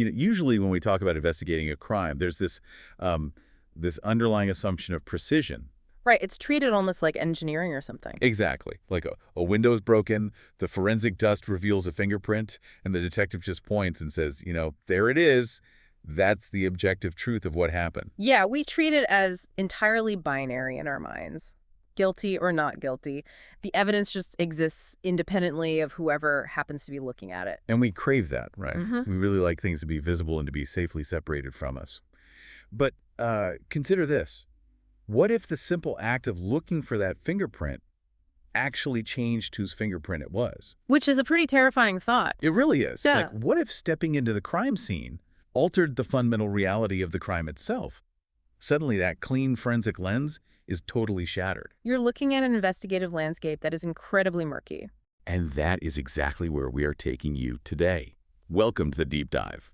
Usually when we talk about investigating a crime, there's this underlying assumption of precision. Right, it's treated almost like engineering or something. Exactly. Like a window's broken, the forensic dust reveals a fingerprint, and the detective just points and says, there it is. That's the objective truth of what happened. Yeah, we treat it as entirely binary in our minds. Guilty or not guilty. The evidence just exists independently of whoever happens to be looking at it. And we crave that, right? Mm-hmm. We really like things to be visible and to be safely separated from us. But consider this. What if the simple act of looking for that fingerprint actually changed whose fingerprint it was? Which is a pretty terrifying thought. It really is. Yeah. Like, what if stepping into the crime scene altered the fundamental reality of the crime itself? Suddenly, that clean forensic lens is totally shattered. You're looking at an investigative landscape that is incredibly murky. And that is exactly where we are taking you today. Welcome to the Deep Dive.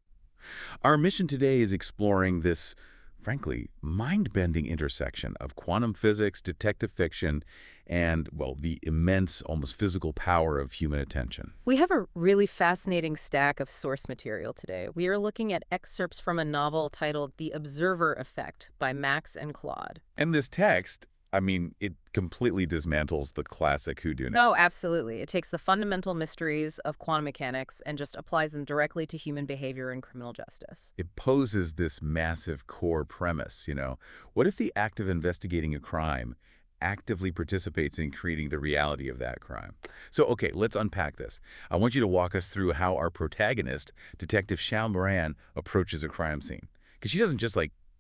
Our mission today is exploring this, frankly, mind-bending intersection of quantum physics, detective fiction, and, well, the immense, almost physical power of human attention. We have a really fascinating stack of source material today. We are looking at excerpts from a novel titled The Observer Effect by Max and Claude. And this text, it completely dismantles the classic whodunit. Oh, absolutely. It takes the fundamental mysteries of quantum mechanics and just applies them directly to human behavior and criminal justice. It poses this massive core premise, What if the act of investigating a crime actively participates in creating the reality of that crime? So, okay, let's unpack this. I want you to walk us through how our protagonist, Detective Shal Meran, approaches a crime scene. Because she doesn't just,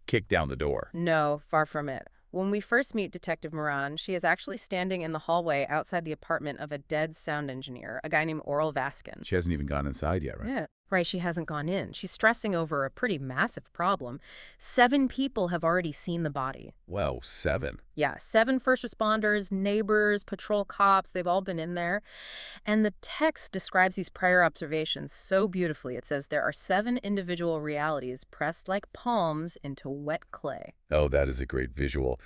kick down the door. No, far from it. When we first meet Detective Meran, she is actually standing in the hallway outside the apartment of a dead sound engineer, a guy named Oral Vaskin. She hasn't even gone inside yet, right? Yeah, right. She hasn't gone in. She's stressing over a pretty massive problem. 7 people have already seen the body. Well, 7. Yeah, 7 first responders, neighbors, patrol cops, they've all been in there. And the text describes these prior observations so beautifully. It says there are 7 individual realities pressed like palms into wet clay. Oh, that is a great visual.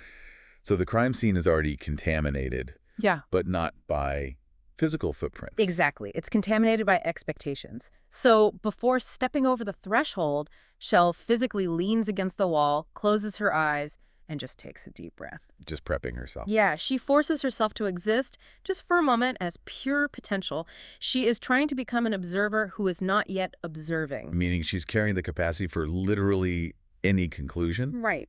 So the crime scene is already contaminated. Yeah. But not by physical footprints. Exactly. It's contaminated by expectations. So before stepping over the threshold, Shel physically leans against the wall, closes her eyes, and just takes a deep breath. Just prepping herself. Yeah, she forces herself to exist just for a moment as pure potential. She is trying to become an observer who is not yet observing. Meaning she's carrying the capacity for literally any conclusion? Right.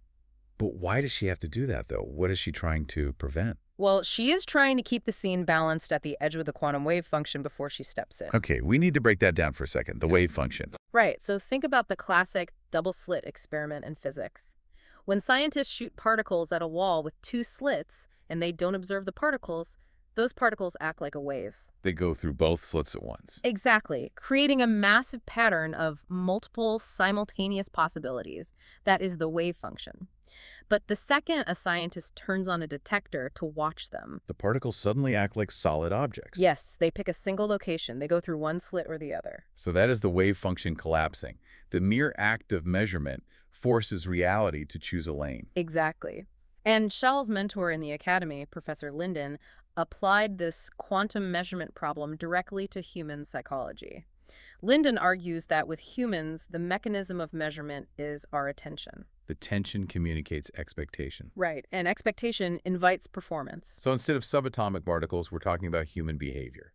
But why does she have to do that, though? What is she trying to prevent? Well, she is trying to keep the scene balanced at the edge of the quantum wave function before she steps in. Okay, we need to break that down for a second, the wave function. Right, so think about the classic double-slit experiment in physics. When scientists shoot particles at a wall with 2 slits and they don't observe the particles, those particles act like a wave. They go through both slits at once. Exactly, creating a massive pattern of multiple simultaneous possibilities. That is the wave function. But the second a scientist turns on a detector to watch them, the particles suddenly act like solid objects. Yes, they pick a single location. They go through one slit or the other. So that is the wave function collapsing. The mere act of measurement forces reality to choose a lane. Exactly. And Shal's mentor in the academy, Professor Linden, applied this quantum measurement problem directly to human psychology. Linden argues that with humans, the mechanism of measurement is our attention. The tension communicates expectation. Right, and expectation invites performance. So instead of subatomic particles, we're talking about human behavior.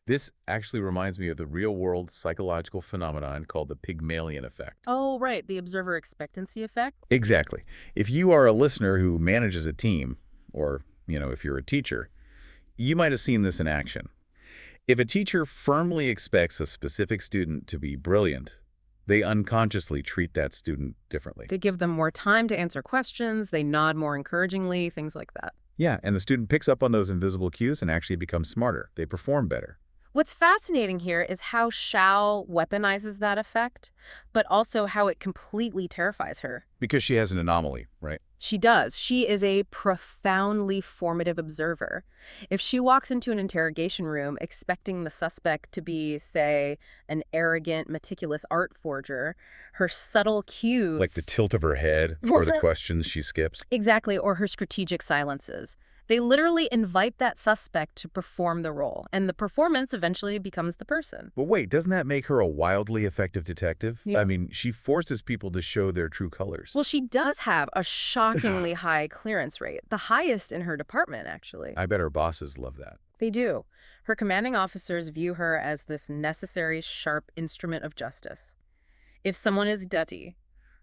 This actually reminds me of the real-world psychological phenomenon called the Pygmalion effect. Oh, right, the observer expectancy effect? Exactly. If you are a listener who manages a team, or, if you're a teacher, you might have seen this in action. If a teacher firmly expects a specific student to be brilliant, they unconsciously treat that student differently. They give them more time to answer questions, they nod more encouragingly, things like that. Yeah, and the student picks up on those invisible cues and actually becomes smarter. They perform better. What's fascinating here is how Shal weaponizes that effect, but also how it completely terrifies her. Because she has an anomaly, right? She does. She is a profoundly formative observer. If she walks into an interrogation room expecting the suspect to be, say, an arrogant, meticulous art forger, her subtle cues... Like the tilt of her head or the questions she skips. Exactly, or her strategic silences. They literally invite that suspect to perform the role, and the performance eventually becomes the person. But wait, doesn't that make her a wildly effective detective? Yeah. I mean, she forces people to show their true colors. Well, she does have a shockingly high clearance rate, the highest in her department, actually. I bet her bosses love that. They do. Her commanding officers view her as this necessary, sharp instrument of justice. If someone is dirty,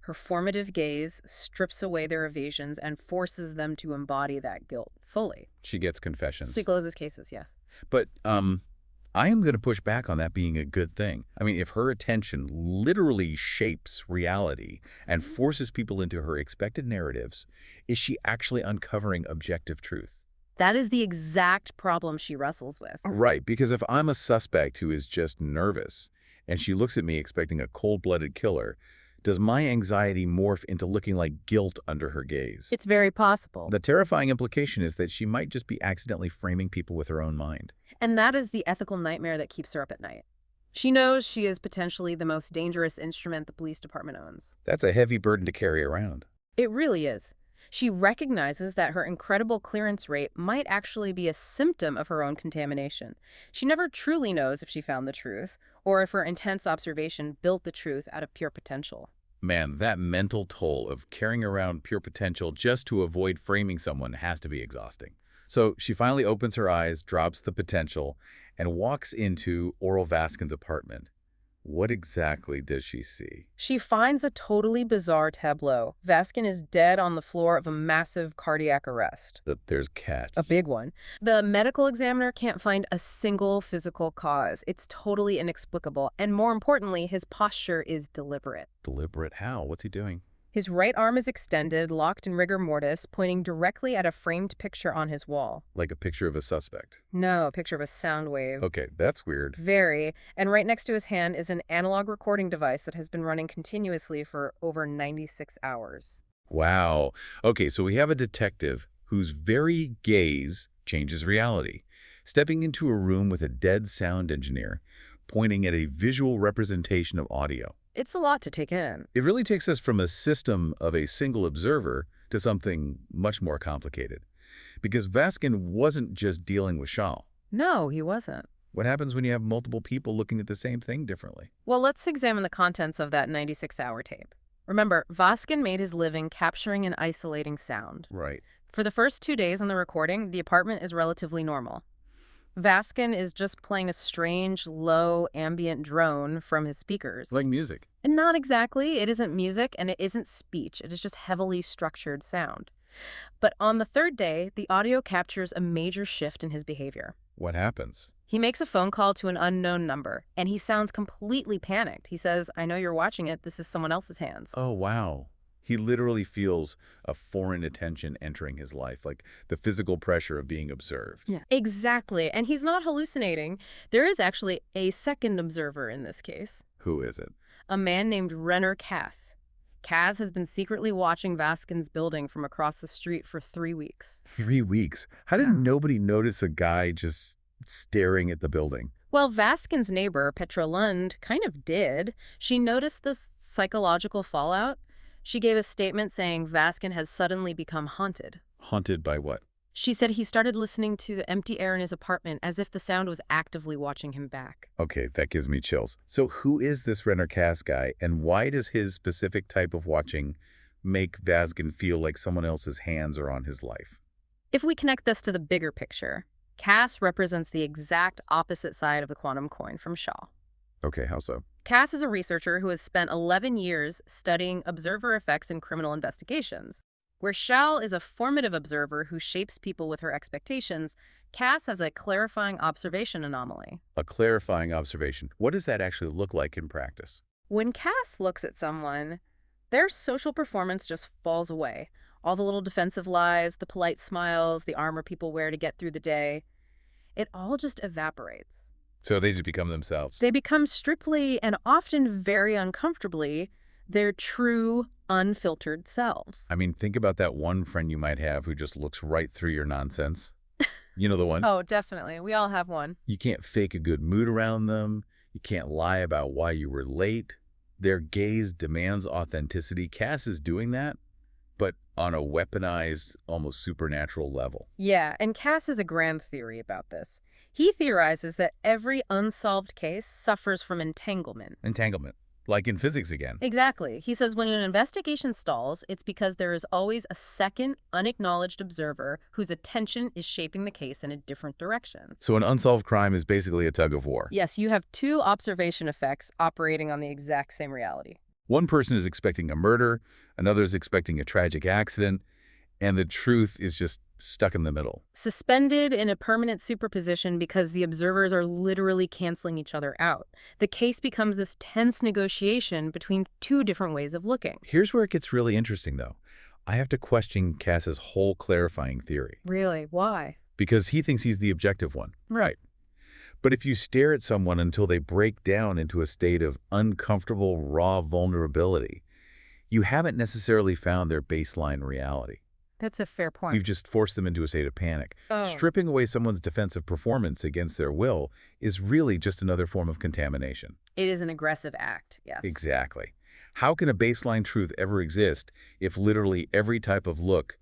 her formative gaze strips away their evasions and forces them to embody that guilt fully. She gets confessions. She closes cases, yes. But I am going to push back on that being a good thing. I mean, if her attention literally shapes reality and forces people into her expected narratives, is she actually uncovering objective truth? That is the exact problem she wrestles with. Right, because if I'm a suspect who is just nervous and she looks at me expecting a cold-blooded killer, does my anxiety morph into looking like guilt under her gaze? It's very possible. The terrifying implication is that she might just be accidentally framing people with her own mind. And that is the ethical nightmare that keeps her up at night. She knows she is potentially the most dangerous instrument the police department owns. That's a heavy burden to carry around. It really is. She recognizes that her incredible clearance rate might actually be a symptom of her own contamination. She never truly knows if she found the truth, or if her intense observation built the truth out of pure potential. Man, that mental toll of carrying around pure potential just to avoid framing someone has to be exhausting. So she finally opens her eyes, drops the potential, and walks into Oral Vaskin's apartment. What exactly does she see? She finds a totally bizarre tableau. Vaskin is dead on the floor of a massive cardiac arrest. That there's cats. A big one. The medical examiner can't find a single physical cause. It's totally inexplicable. And more importantly, his posture is deliberate. Deliberate how? What's he doing? His right arm is extended, locked in rigor mortis, pointing directly at a framed picture on his wall. Like a picture of a suspect. No, a picture of a sound wave. Okay, that's weird. Very. And right next to his hand is an analog recording device that has been running continuously for over 96 hours. Wow. Okay, so we have a detective whose very gaze changes reality, stepping into a room with a dead sound engineer, pointing at a visual representation of audio. It's a lot to take in. It really takes us from a system of a single observer to something much more complicated. Because Vaskin wasn't just dealing with Shal. No, he wasn't. What happens when you have multiple people looking at the same thing differently? Well, let's examine the contents of that 96-hour tape. Remember, Vaskin made his living capturing and isolating sound. Right. For the first 2 days on the recording, the apartment is relatively normal. Vaskin is just playing a strange, low, ambient drone from his speakers. Like music. And not exactly. It isn't music, and it isn't speech. It is just heavily structured sound. But on the third day, the audio captures a major shift in his behavior. What happens? He makes a phone call to an unknown number, and he sounds completely panicked. He says, "I know you're watching it. This is someone else's hands." Oh, wow. He literally feels a foreign attention entering his life, like the physical pressure of being observed. Yeah, exactly. And he's not hallucinating. There is actually a second observer in this case. Who is it? A man named Renner Cass. Cass has been secretly watching Vaskin's building from across the street for 3 weeks. 3 weeks? How did nobody notice a guy just staring at the building? Well, Vaskin's neighbor, Petra Lund, kind of did. She noticed this psychological fallout. She gave a statement saying Vaskin has suddenly become haunted. Haunted by what? She said he started listening to the empty air in his apartment as if the sound was actively watching him back. Okay, that gives me chills. So who is this Renner Cass guy, and why does his specific type of watching make Vaskin feel like someone else's hands are on his life? If we connect this to the bigger picture, Cass represents the exact opposite side of the quantum coin from Shal. Okay, how so? Cass is a researcher who has spent 11 years studying observer effects in criminal investigations. Where Shal is a formative observer who shapes people with her expectations, Cass has a clarifying observation anomaly. A clarifying observation. What does that actually look like in practice? When Cass looks at someone, their social performance just falls away. All the little defensive lies, the polite smiles, the armor people wear to get through the day, it all just evaporates. So they just become themselves. They become strictly and often very uncomfortably their true, unfiltered selves. I mean, think about that one friend you might have who just looks right through your nonsense. You know the one? Oh, definitely. We all have one. You can't fake a good mood around them. You can't lie about why you were late. Their gaze demands authenticity. Cass is doing that, but on a weaponized, almost supernatural level. Yeah, and Cass has a grand theory about this. He theorizes that every unsolved case suffers from entanglement. Entanglement. Like in physics again. Exactly. He says when an investigation stalls, it's because there is always a second, unacknowledged observer whose attention is shaping the case in a different direction. So an unsolved crime is basically a tug of war. Yes, you have two observation effects operating on the exact same reality. One person is expecting a murder, another is expecting a tragic accident, and the truth is just stuck in the middle. Suspended in a permanent superposition because the observers are literally canceling each other out. The case becomes this tense negotiation between two different ways of looking. Here's where it gets really interesting, though. I have to question Cass's whole clarifying theory. Really? Why? Because he thinks he's the objective one. Right. But if you stare at someone until they break down into a state of uncomfortable, raw vulnerability, you haven't necessarily found their baseline reality. That's a fair point. You've just forced them into a state of panic. Oh. Stripping away someone's defensive performance against their will is really just another form of contamination. It is an aggressive act, yes. Exactly. How can a baseline truth ever exist if literally every type of look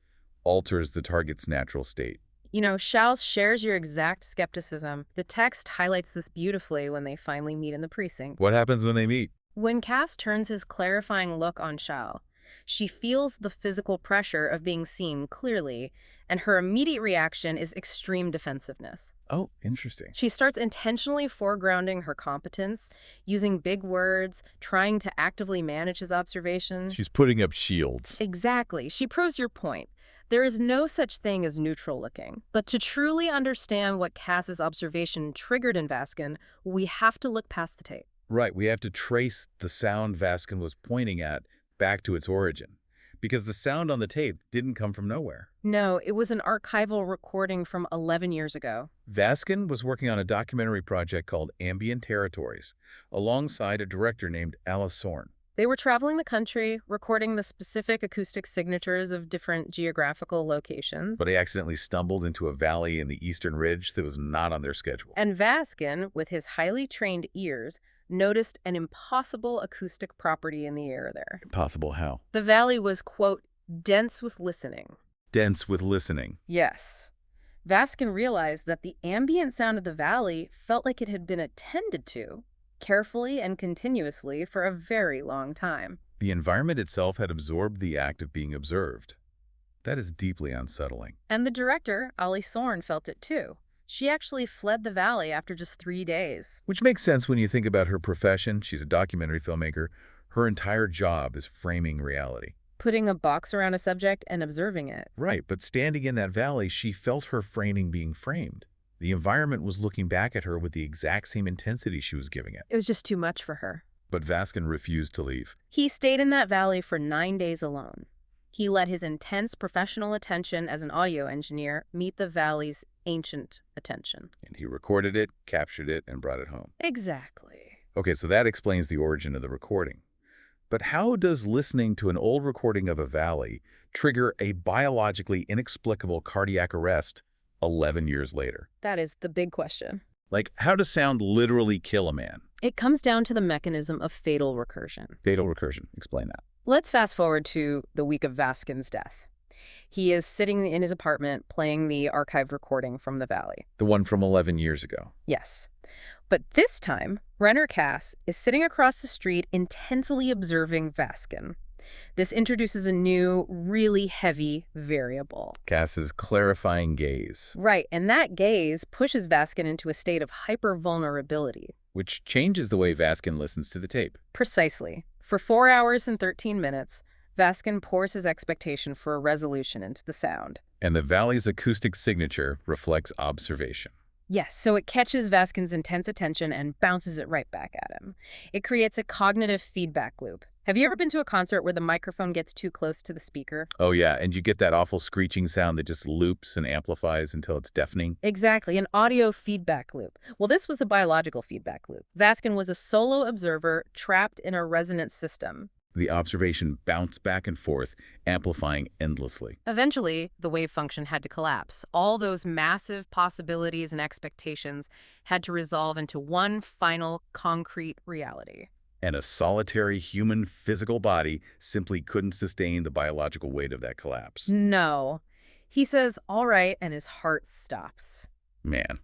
alters the target's natural state? You know, Shal shares your exact skepticism. The text highlights this beautifully when they finally meet in the precinct. What happens when they meet? When Cass turns his clarifying look on Shal, she feels the physical pressure of being seen clearly, and her immediate reaction is extreme defensiveness. Oh, interesting. She starts intentionally foregrounding her competence, using big words, trying to actively manage his observations. She's putting up shields. Exactly. She proves your point. There is no such thing as neutral looking. But to truly understand what Cass's observation triggered in Vaskin, we have to look past the tape. Right, we have to trace the sound Vaskin was pointing at back to its origin. Because the sound on the tape didn't come from nowhere. No, it was an archival recording from 11 years ago. Vaskin was working on a documentary project called Ambient Territories, alongside a director named Alice Sorn. They were traveling the country, recording the specific acoustic signatures of different geographical locations. But I accidentally stumbled into a valley in the Eastern Ridge that was not on their schedule. And Vaskin, with his highly trained ears, noticed an impossible acoustic property in the air there. Impossible how? The valley was, quote, dense with listening. Dense with listening. Yes. Vaskin realized that the ambient sound of the valley felt like it had been attended to, carefully and continuously for a very long time. The environment itself had absorbed the act of being observed. That is deeply unsettling. And the director, Ali Sorn, felt it too. She actually fled the valley after just 3 days. Which makes sense when you think about her profession. She's a documentary filmmaker. Her entire job is framing reality. Putting a box around a subject and observing it. Right, but standing in that valley, she felt her framing being framed. The environment was looking back at her with the exact same intensity she was giving it. It was just too much for her. But Vaskin refused to leave. He stayed in that valley for 9 days alone. He let his intense professional attention as an audio engineer meet the valley's ancient attention. And he recorded it, captured it, and brought it home. Exactly. Okay, so that explains the origin of the recording. But how does listening to an old recording of a valley trigger a biologically inexplicable cardiac arrest 11 years later? That is the big question. Like, how does sound literally kill a man? It comes down to the mechanism of fatal recursion. Fatal recursion. Explain that. Let's fast forward to the week of Vaskin's death. He is sitting in his apartment playing the archived recording from the valley. The one from 11 years ago. Yes. But this time, Renner Cass is sitting across the street intensely observing Vaskin. This introduces a new, really heavy variable. Cass's clarifying gaze. Right, and that gaze pushes Vaskin into a state of hyper-vulnerability. Which changes the way Vaskin listens to the tape. Precisely. For 4 hours and 13 minutes, Vaskin pours his expectation for a resolution into the sound. And the valley's acoustic signature reflects observation. Yes, so it catches Vaskin's intense attention and bounces it right back at him. It creates a cognitive feedback loop. Have you ever been to a concert where the microphone gets too close to the speaker? Oh yeah, and you get that awful screeching sound that just loops and amplifies until it's deafening? Exactly, an audio feedback loop. Well, this was a biological feedback loop. Vaskin was a solo observer trapped in a resonance system. The observation bounced back and forth, amplifying endlessly. Eventually, the wave function had to collapse. All those massive possibilities and expectations had to resolve into one final, concrete reality. And a solitary human physical body simply couldn't sustain the biological weight of that collapse. No. He says, all right, and his heart stops. Man,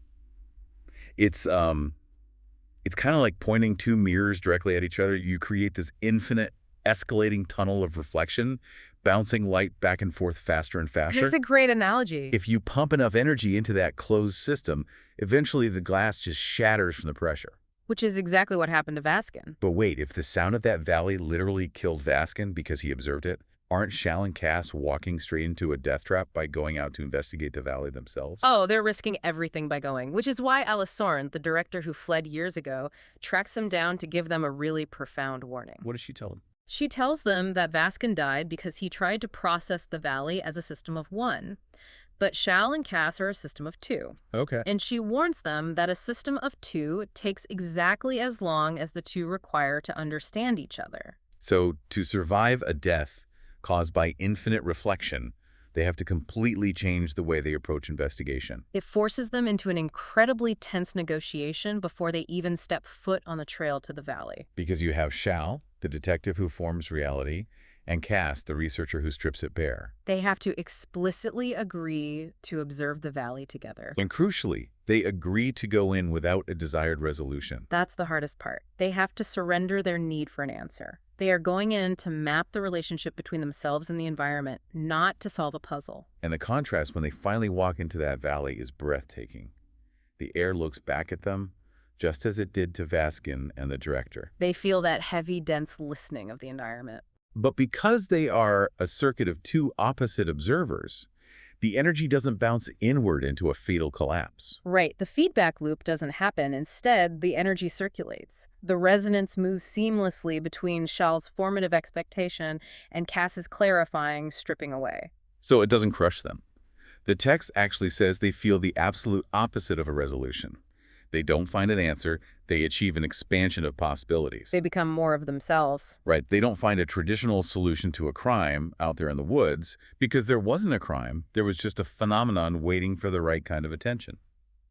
it's it's kind of like pointing two mirrors directly at each other. You create this infinite escalating tunnel of reflection, bouncing light back and forth faster and It's faster. a great analogy. If you pump enough energy into that closed system, eventually the glass just shatters from the pressure. Which is exactly what happened to Vaskin. But wait, if the sound of that valley literally killed Vaskin because he observed it, aren't Shal and Cass walking straight into a death trap by going out to investigate the valley themselves? Oh, they're risking everything by going, which is why Alice Sorn, the director who fled years ago, tracks them down to give them a really profound warning. What does she tell them? She tells them that Vaskin died because he tried to process the valley as a system of one, but Shal and Cass are a system of two. Okay. And she warns them that a system of two takes exactly as long as the two require to understand each other. So to survive a death caused by infinite reflection, they have to completely change the way they approach investigation. It forces them into an incredibly tense negotiation before they even step foot on the trail to the valley. Because you have Shal, the detective who forms reality, and Cass, the researcher who strips it bare. They have to explicitly agree to observe the valley together. And crucially, they agree to go in without a desired resolution. That's the hardest part. They have to surrender their need for an answer. They are going in to map the relationship between themselves and the environment, not to solve a puzzle. And the contrast when they finally walk into that valley is breathtaking. The air looks back at them, just as it did to Vaskin and the director. They feel that heavy, dense listening of the environment. But because they are a circuit of two opposite observers, the energy doesn't bounce inward into a fatal collapse. Right, the feedback loop doesn't happen. Instead, the energy circulates. The resonance moves seamlessly between Shal's formative expectation and Cass's clarifying stripping away. So it doesn't crush them. The text actually says they feel the absolute opposite of a resolution. They don't find an answer, they achieve an expansion of possibilities. They become more of themselves. Right, they don't find a traditional solution to a crime out there in the woods because there wasn't a crime, there was just a phenomenon waiting for the right kind of attention.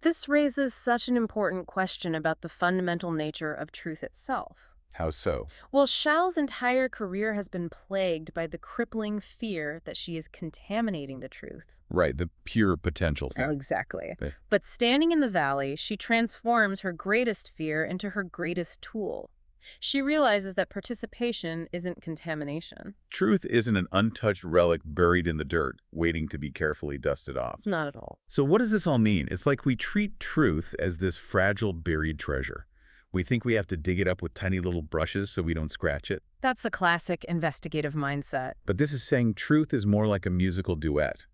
This raises such an important question about the fundamental nature of truth itself. How so? Well, Shal's entire career has been plagued by the crippling fear that she is contaminating the truth. Right, the pure potential thing. Exactly. Okay. But standing in the valley, she transforms her greatest fear into her greatest tool. She realizes that participation isn't contamination. Truth isn't an untouched relic buried in the dirt, waiting to be carefully dusted off. Not at all. So what does this all mean? It's like we treat truth as this fragile, buried treasure. We think we have to dig it up with tiny little brushes so we don't scratch it. That's the classic investigative mindset. But this is saying truth is more like a musical duet.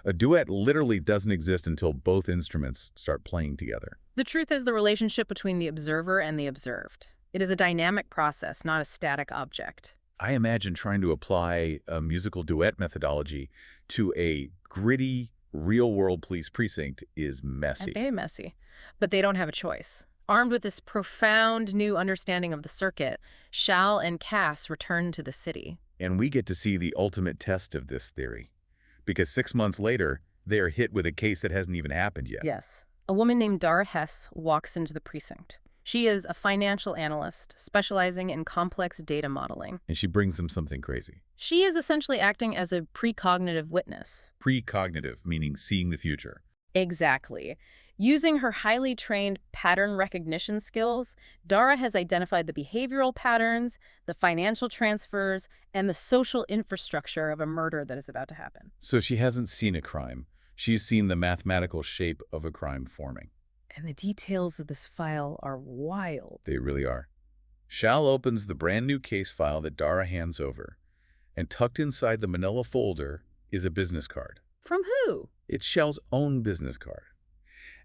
A duet literally doesn't exist until both instruments start playing together. The truth is the relationship between the observer and the observed. It is a dynamic process, not a static object. I imagine trying to apply a musical duet methodology to a gritty, real-world police precinct is messy. Very messy. But they don't have a choice. Armed with this profound new understanding of the circuit, Shal and Cass return to the city. And we get to see the ultimate test of this theory. Because 6 months later, they are hit with a case that hasn't even happened yet. Yes. A woman named Dara Hess walks into the precinct. She is a financial analyst specializing in complex data modeling. And she brings them something crazy. She is essentially acting as a precognitive witness. Precognitive, meaning seeing the future. Exactly. Using her highly trained pattern recognition skills, Dara has identified the behavioral patterns, the financial transfers, and the social infrastructure of a murder that is about to happen. So she hasn't seen a crime. She's seen the mathematical shape of a crime forming. And the details of this file are wild. They really are. Shal opens the brand new case file that Dara hands over, and tucked inside the manila folder is a business card. From who? It's Shal's own business card.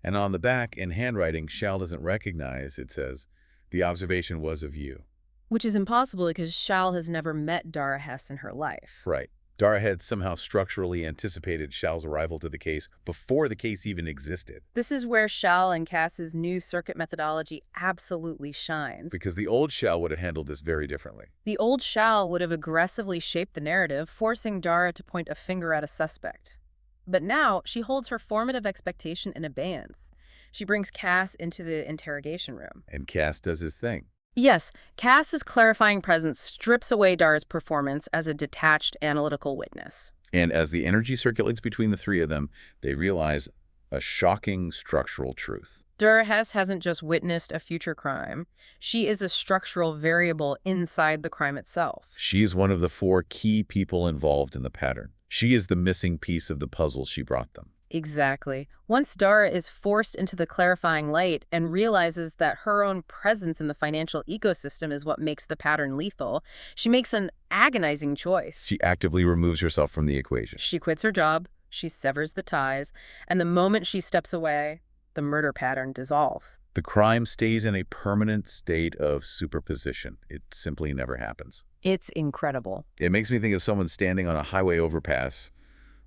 And on the back, in handwriting Shal doesn't recognize, it says, "The observation was of you." Which is impossible because Shal has never met Dara Hess in her life. Right. Dara had somehow structurally anticipated Shal's arrival to the case before the case even existed. This is where Shal and Cass's new circuit methodology absolutely shines. Because the old Shal would have handled this very differently. The old Shal would have aggressively shaped the narrative, forcing Dara to point a finger at a suspect. But now, she holds her formative expectation in abeyance. She brings Cass into the interrogation room. And Cass does his thing. Yes, Cass's clarifying presence strips away Dara's performance as a detached analytical witness. And as the energy circulates between the three of them, they realize a shocking structural truth. Dara Hess hasn't just witnessed a future crime. She is a structural variable inside the crime itself. She is one of the four key people involved in the pattern. She is the missing piece of the puzzle she brought them. Exactly. Once Dara is forced into the clarifying light and realizes that her own presence in the financial ecosystem is what makes the pattern lethal, she makes an agonizing choice. She actively removes herself from the equation. She quits her job, she severs the ties, and the moment she steps away, the murder pattern dissolves. The crime stays in a permanent state of superposition. It simply never happens. It's incredible. It makes me think of someone standing on a highway overpass,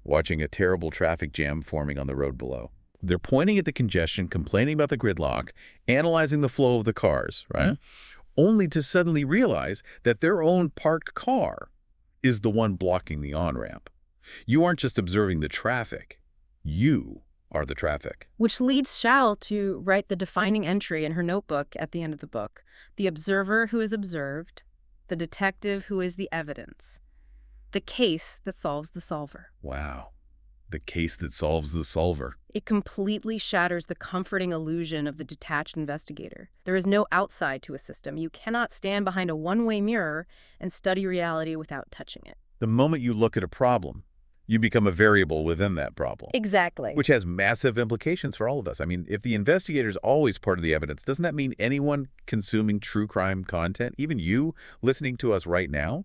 watching a terrible traffic jam forming on the road below. They're pointing at the congestion, complaining about the gridlock, analyzing the flow of the cars, right? Only to suddenly realize that their own parked car is the one blocking the on-ramp. You aren't just observing the traffic. You are the traffic. Which leads Shal to write the defining entry in her notebook at the end of the book. The observer who is observed, the detective who is the evidence, the case that solves the solver. Wow. The case that solves the solver. It completely shatters the comforting illusion of the detached investigator. There is no outside to a system. You cannot stand behind a one-way mirror and study reality without touching it. The moment you look at a problem, you become a variable within that problem. Exactly. Which has massive implications for all of us. I mean, if the investigator is always part of the evidence, doesn't that mean anyone consuming true crime content, even you listening to us right now,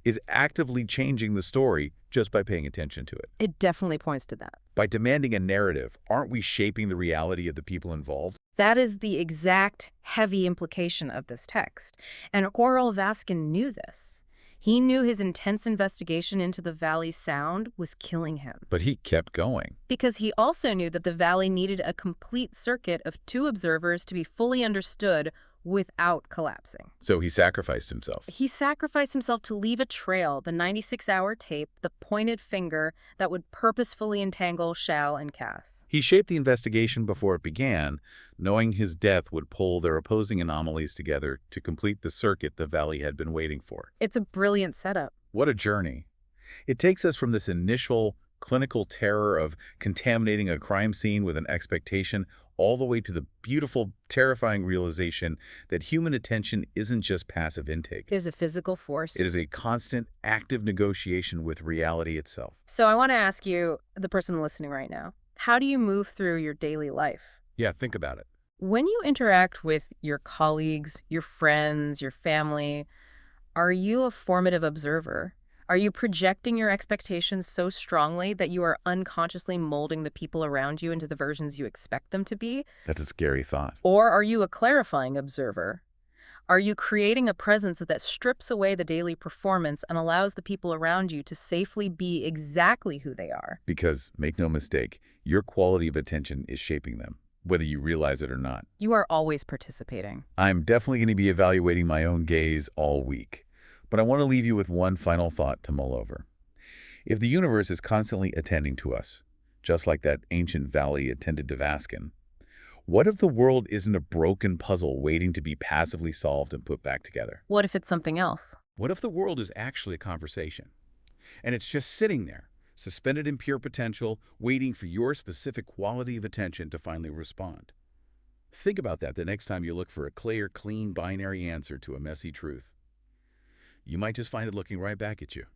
is actively changing the story just by paying attention to it? It definitely points to that. By demanding a narrative, aren't we shaping the reality of the people involved? That is the exact heavy implication of this text. And Oral Vaskin knew this. He knew his intense investigation into the Valley Sound was killing him. But he kept going. Because he also knew that the Valley needed a complete circuit of two observers to be fully understood without collapsing. So he sacrificed himself. He sacrificed himself to leave a trail, the 96-hour tape, the pointed finger that would purposefully entangle Shal and Cass. He shaped the investigation before it began, knowing his death would pull their opposing anomalies together to complete the circuit the Valley had been waiting for. It's a brilliant setup. What a journey. It takes us from this initial clinical terror of contaminating a crime scene with an expectation all the way to the beautiful, terrifying realization that human attention isn't just passive intake. It is a physical force. It is a constant, active negotiation with reality itself. So I want to ask you, the person listening right now, how do you move through your daily life? Yeah, think about it. When you interact with your colleagues, your friends, your family, are you a formative observer? Are you projecting your expectations so strongly that you are unconsciously molding the people around you into the versions you expect them to be? That's a scary thought. Or are you a clarifying observer? Are you creating a presence that strips away the daily performance and allows the people around you to safely be exactly who they are? Because, make no mistake, your quality of attention is shaping them, whether you realize it or not. You are always participating. I'm definitely going to be evaluating my own gaze all week. But I want to leave you with one final thought to mull over. If the universe is constantly attending to us, just like that ancient valley attended to Vaskin, what if the world isn't a broken puzzle waiting to be passively solved and put back together? What if it's something else? What if the world is actually a conversation, and it's just sitting there, suspended in pure potential, waiting for your specific quality of attention to finally respond? Think about that the next time you look for a clear, clean binary answer to a messy truth. You might just find it looking right back at you.